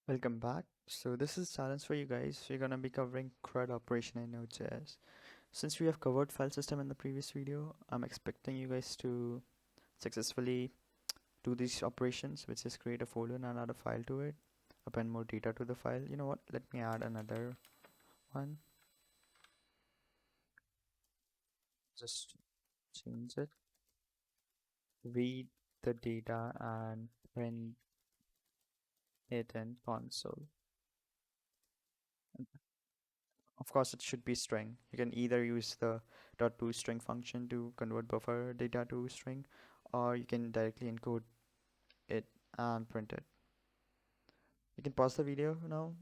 Welcome back. So this is challenge for you guys. We're gonna be covering CRUD operation in Node.js. Since we have covered file system in the previous video, I'm expecting you guys to successfully do these operations, which is create a folder and add a file to it, append more data to the file. You know what? Let me add another one. Just change it. Read the data and print it in console. Of course, it should be string. You can either use the .toString function to convert buffer data to string, or you can directly encode it and print it. You can pause the video now.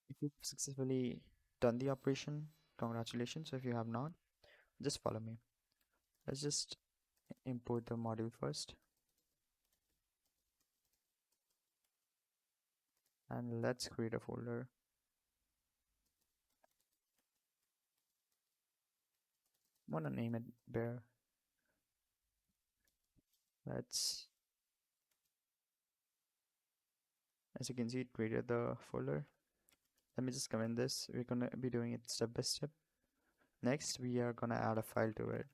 If you've successfully done the operation, congratulations. If you have not, just follow me. Let's just import the module first, and let's create a folder. I'm gonna name it bear. Let's, as you can see, it created the folder. Let me just comment this. We're gonna be doing it step by step. Next, we are gonna add a file to it.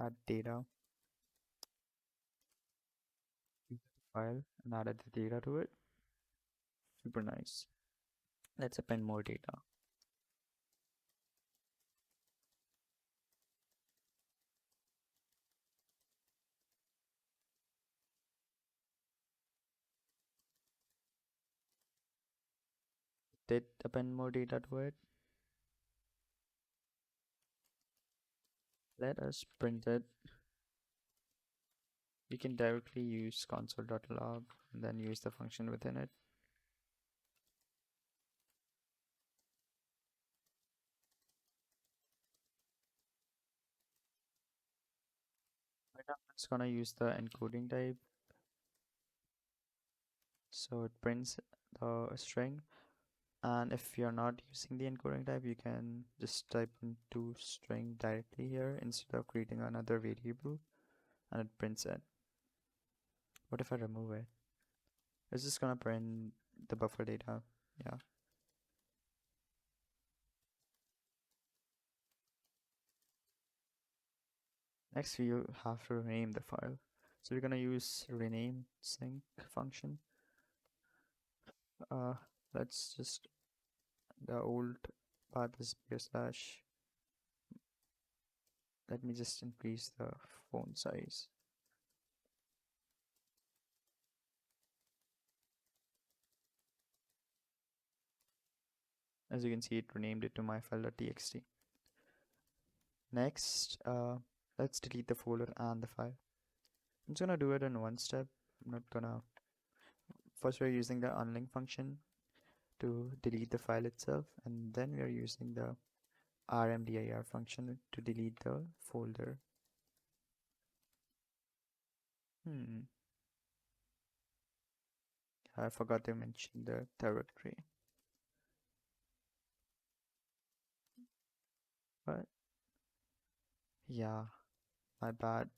Add data file and added the data to it. Super nice. Let's append more data. Did append more data to it. Let us print it. We can directly use console.log and then use the function within it. Right now, it's gonna use the encoding type. So it prints the string. And if you're not using the encoding type, you can just type into string directly here instead of creating another variable, and it prints it. What if I remove it? It's just gonna print the buffer data. Yeah. Next, we have to rename the file. So we're gonna use rename sync function. Uh, let's just, the old path is beer slash. Let me just increase the font size. As you can see, it renamed it to myfile.txt. Next, let's delete the folder and the file. I'm just gonna do it in one step. I'm not gonna. First, we're using the unlink function to delete the file itself, and then we are using the rmdir function to delete the folder. I forgot to mention the directory. But yeah, my bad.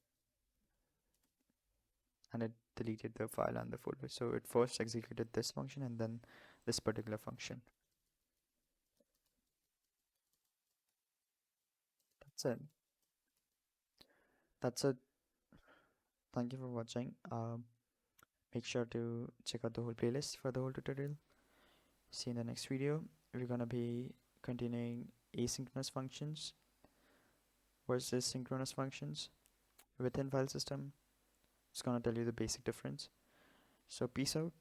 And it deleted the file and the folder. So it first executed this function and then this particular function. That's it. That's it. Thank you for watching. Make sure to check out the whole playlist for the whole tutorial. See you in the next video. We're gonna be continuing asynchronous functions versus synchronous functions within file system. It's gonna tell you the basic difference. So peace out.